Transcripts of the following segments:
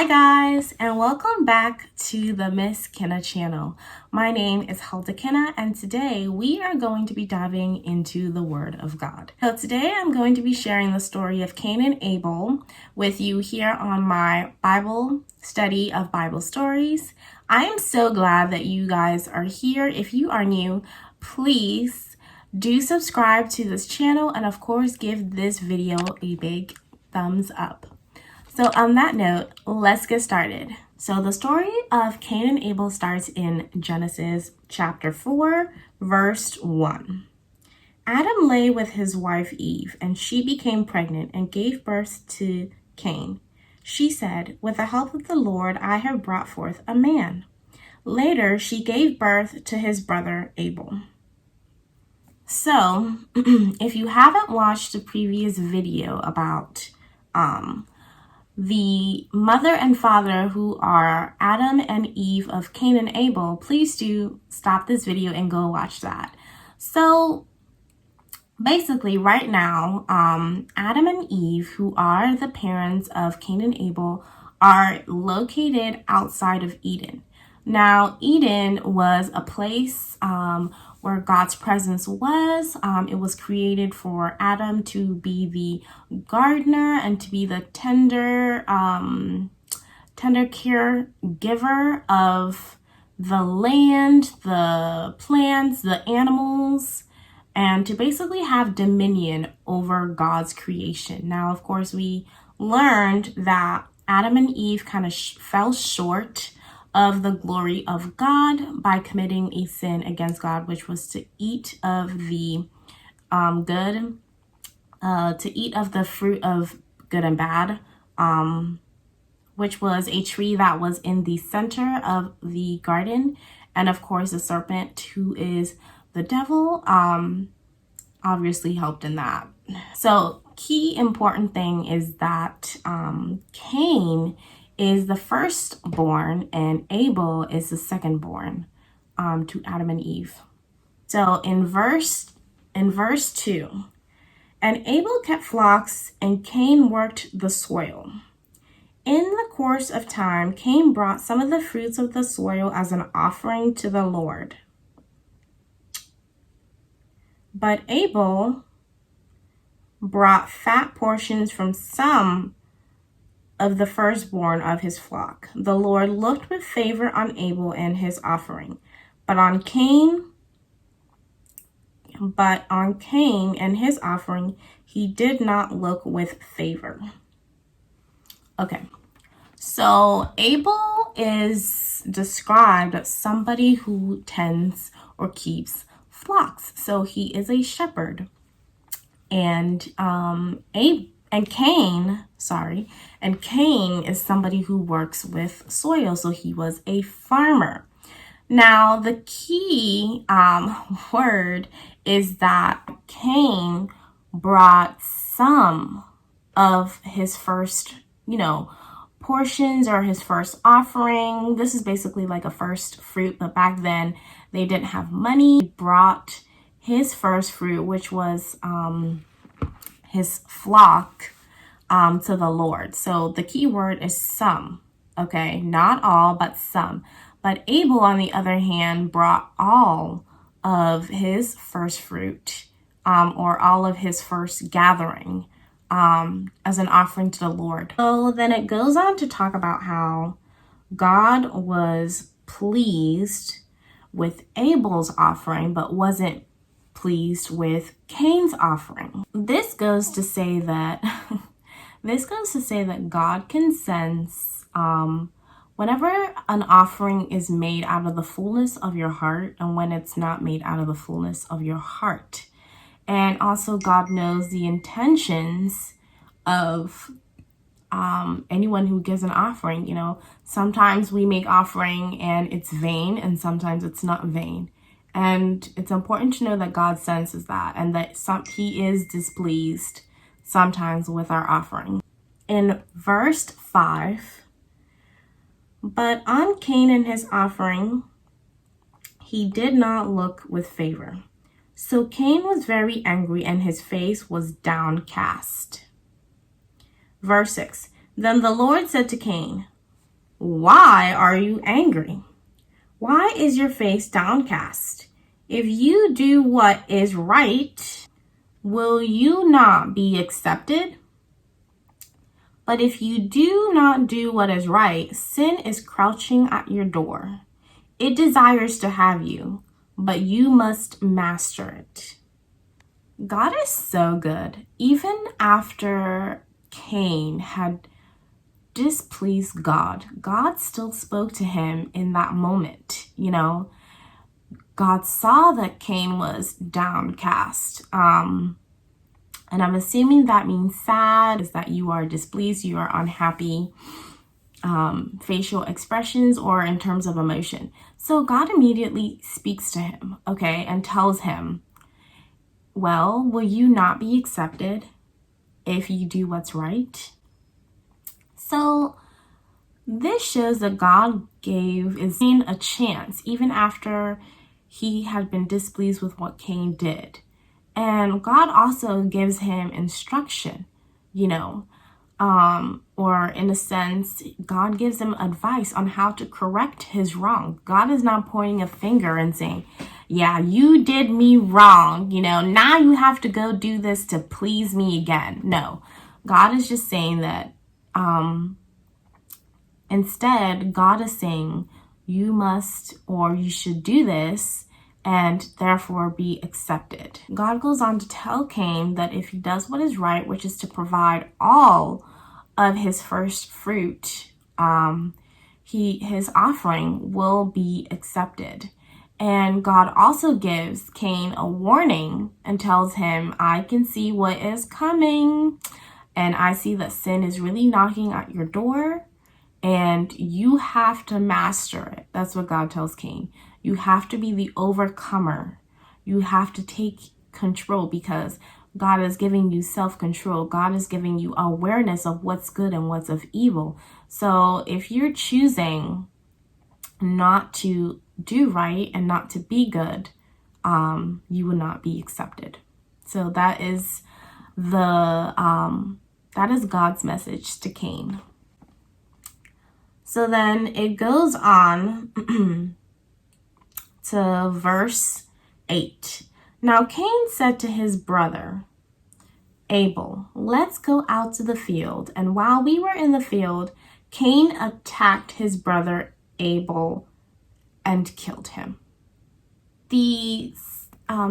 Hi guys, and welcome back to the Miss Kenna channel. My name is Hulda Kenna, and today we are going to be diving into the Word of God. So today I'm going to be sharing the story of Cain and Abel with you here on my Bible study of Bible stories. I am so glad that you guys are here. If you are new, please do subscribe to this channel, and of course give this video a big thumbs up. So on that note, let's get started. So the story of Cain and Abel starts in Genesis chapter 4, verse 1. Adam lay with his wife Eve, and she became pregnant and gave birth to Cain. She said, "With the help of the Lord, I have brought forth a man." Later, she gave birth to his brother Abel. So, if you haven't watched the previous video about the mother and father who are Adam and Eve of Cain and Abel, please do stop this video and go watch that. So basically right now, Adam and Eve, who are the parents of Cain and Abel, are located outside of Eden. Now, Eden was a place where God's presence was. It was created for Adam to be the gardener and to be the tender caregiver of the land, the plants, the animals, and to basically have dominion over God's creation. Now, of course, we learned that Adam and Eve kind of fell short of the glory of God by committing a sin against God, which was to eat of the fruit of good and bad, which was a tree that was in the center of the garden. And of course, the serpent, who is the devil, obviously helped in that. So key important thing is that Cain is the firstborn and Abel is the secondborn to Adam and Eve. So in verse 2, and Abel kept flocks and Cain worked the soil. In the course of time, Cain brought some of the fruits of the soil as an offering to the Lord. But Abel brought fat portions from some of the firstborn of his flock. The Lord looked with favor on Abel and his offering, but on Cain and his offering he did not look with favor. Okay, so Abel is described as somebody who tends or keeps flocks. So he is a shepherd. And Cain is somebody who works with soil, so he was a farmer. Now, the key word is that Cain brought some of his first, portions or his first offering. This is basically like a first fruit, but back then they didn't have money. He brought his first fruit, which was his flock, to the Lord. So the key word is some, okay? Not all, but some. But Abel, on the other hand, brought all of his first fruit, or all of his first gathering, as an offering to the Lord. So then it goes on to talk about how God was pleased with Abel's offering, but wasn't pleased with Cain's offering. This goes to say that God can sense whenever an offering is made out of the fullness of your heart and when it's not made out of the fullness of your heart. And also God knows the intentions of anyone who gives an offering. Sometimes we make offering and it's vain, and sometimes it's not vain. And it's important to know that God senses that, and that he is displeased sometimes with our offering. In verse 5, but on Cain and his offering, he did not look with favor. So Cain was very angry and his face was downcast. Verse 6, then the Lord said to Cain, Why are you angry? Why is your face downcast? If you do what is right, will you not be accepted? But if you do not do what is right, sin is crouching at your door. It desires to have you, but you must master it. God is so good. Even after Cain had displeased God, God still spoke to him in that moment. God saw that Cain was downcast. And I'm assuming that means sad, is that you are displeased, you are unhappy, facial expressions or in terms of emotion. So God immediately speaks to him, okay, and tells him, well, will you not be accepted if you do what's right? So this shows that God gave Cain a chance, even after he had been displeased with what Cain did. And God also gives him instruction, or in a sense, God gives him advice on how to correct his wrong. God is not pointing a finger and saying, yeah, you did me wrong. Now you have to go do this to please me again. No, God is just saying that, instead, God is saying you must, or you should do this and therefore be accepted. God goes on to tell Cain that if he does what is right, which is to provide all of his first fruit, his offering will be accepted. And God also gives Cain a warning and tells him, I can see what is coming, and I see that sin is really knocking at your door, and you have to master it. That's what God tells Cain. You have to be the overcomer. You have to take control, because God is giving you self-control. God is giving you awareness of what's good and what's of evil. So if you're choosing not to do right and not to be good, you will not be accepted. So that is God's message to Cain. So then it goes on to verse 8. Now Cain said to his brother Abel, let's go out to the field. And while we were in the field, Cain attacked his brother Abel and killed him. The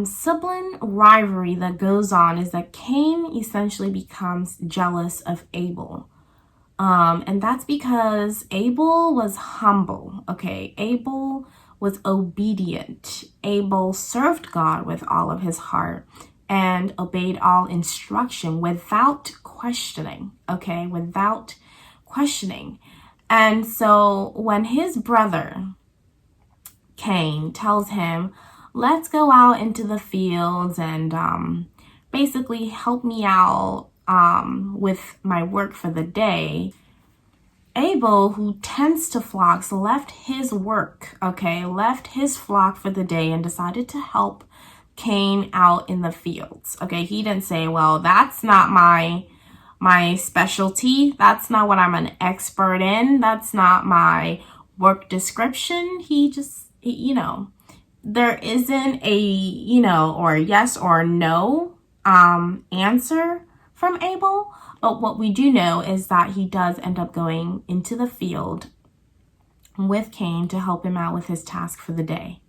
sibling rivalry that goes on is that Cain essentially becomes jealous of Abel. And that's because Abel was humble, okay? Abel was obedient. Abel served God with all of his heart and obeyed all instruction without questioning, okay? Without questioning. And so when his brother Cain tells him, let's go out into the fields and basically help me out with my work for the day, Abel, who tends to flocks, left his work, left his flock for the day and decided to help Cain out in the fields. Okay, he didn't say, well, that's not my specialty. That's not what I'm an expert in. That's not my work description. He just, there isn't a, or yes or no answer from Abel. But what we do know is that he does end up going into the field with Cain to help him out with his task for the day.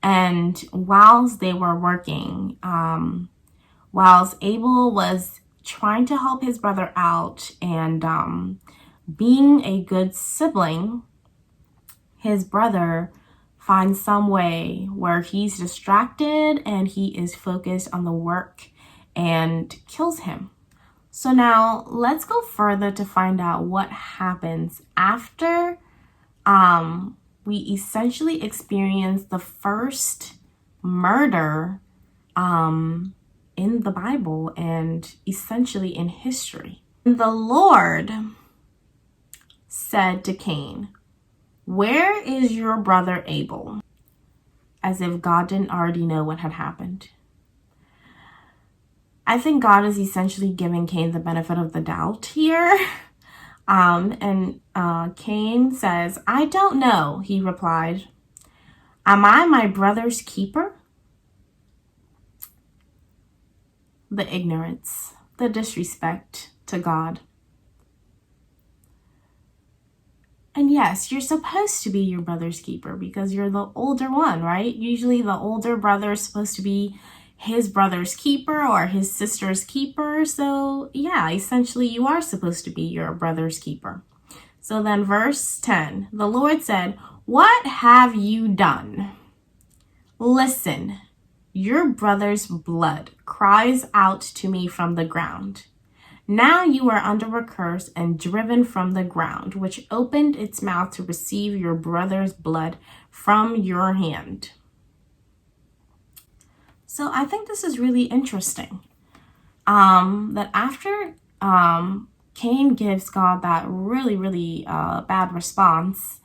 And whilst they were working, whilst Abel was trying to help his brother out and being a good sibling, his brother finds some way where he's distracted and he is focused on the work and kills him. So now let's go further to find out what happens after we essentially experience the first murder in the Bible and essentially in history. The Lord said to Cain, where is your brother Abel? As if God didn't already know what had happened. I think God is essentially giving Cain the benefit of the doubt here. And Cain says, "I don't know," he replied. "Am I my brother's keeper?" The ignorance, the disrespect to God. And yes, you're supposed to be your brother's keeper because you're the older one, right? Usually the older brother is supposed to be his brother's keeper or his sister's keeper. So yeah, essentially you are supposed to be your brother's keeper. So then verse 10, the Lord said, "What have you done? Listen, your brother's blood cries out to me from the ground. Now you are under a curse and driven from the ground, which opened its mouth to receive your brother's blood from your hand." So I think this is really interesting. That after Cain gives God that really bad response,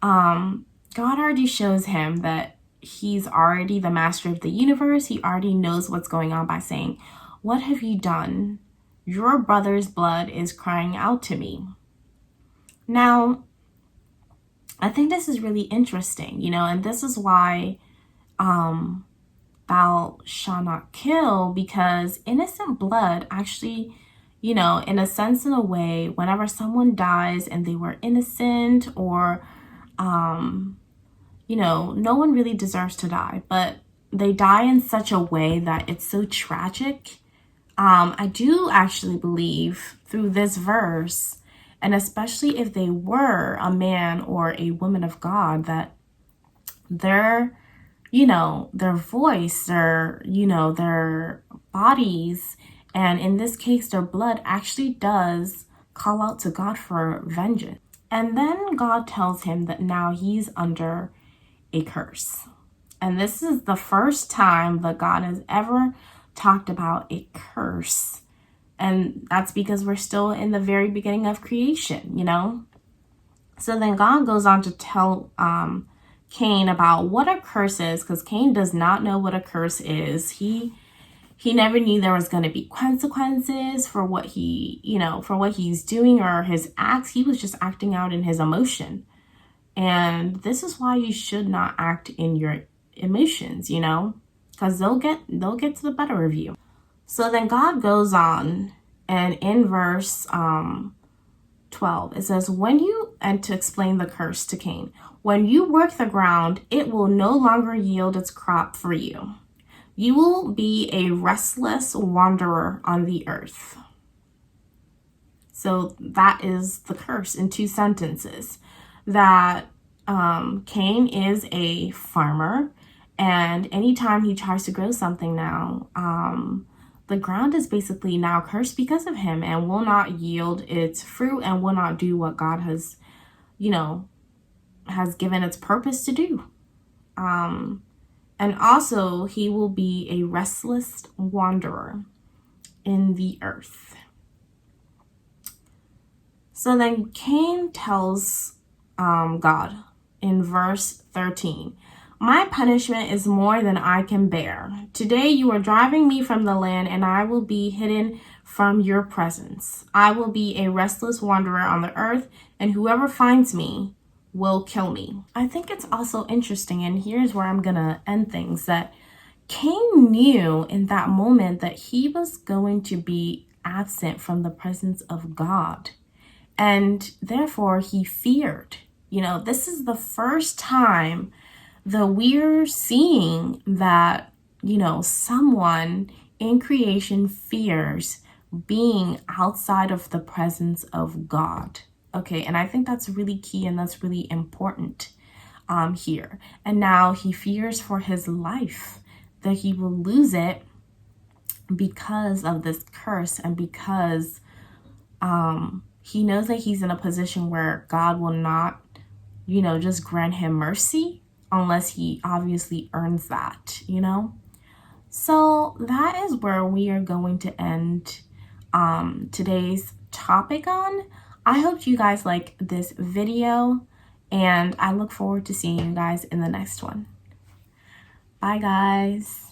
God already shows him that he's already the master of the universe. He already knows what's going on by saying, "What have you done? Your brother's blood is crying out to me." Now, I think this is really interesting, and this is why thou shalt not kill, because innocent blood actually, in a sense, in a way, whenever someone dies and they were innocent or, no one really deserves to die, but they die in such a way that it's so tragic. I do actually believe through this verse, and especially if they were a man or a woman of God, that their voice, their bodies, and in this case, their blood actually does call out to God for vengeance. And then God tells him that now he's under a curse. And this is the first time that God has ever talked about a curse. And that's because we're still in the very beginning of creation, So then God goes on to tell Cain about what a curse is, because Cain does not know what a curse is. He never knew there was going to be consequences for what he's doing or his acts. He was just acting out in his emotion. And this is why you should not act in your emotions, because they'll get to the better of you. So then God goes on, and in verse 12, it says, and to explain the curse to Cain, "When you work the ground, it will no longer yield its crop for you. You will be a restless wanderer on the earth." So that is the curse in 2 sentences, that Cain is a farmer, and anytime he tries to grow something now, the ground is basically now cursed because of him and will not yield its fruit and will not do what God has given its purpose to do. And also he will be a restless wanderer in the earth. So then Cain tells God in verse 13, "My punishment is more than I can bear. Today you are driving me from the land, and I will be hidden from your presence. I will be a restless wanderer on the earth, and whoever finds me will kill me." I think it's also interesting, and here's where I'm gonna end things, that Cain knew in that moment that he was going to be absent from the presence of God, and therefore he feared. This is the first time that we're seeing that, someone in creation fears being outside of the presence of God. Okay, and I think that's really key and that's really important here. And now he fears for his life, that he will lose it because of this curse, and because he knows that he's in a position where God will not, just grant him mercy unless he obviously earns that, So that is where we are going to end today's topic on. I hope you guys like this video, and I look forward to seeing you guys in the next one. Bye, guys.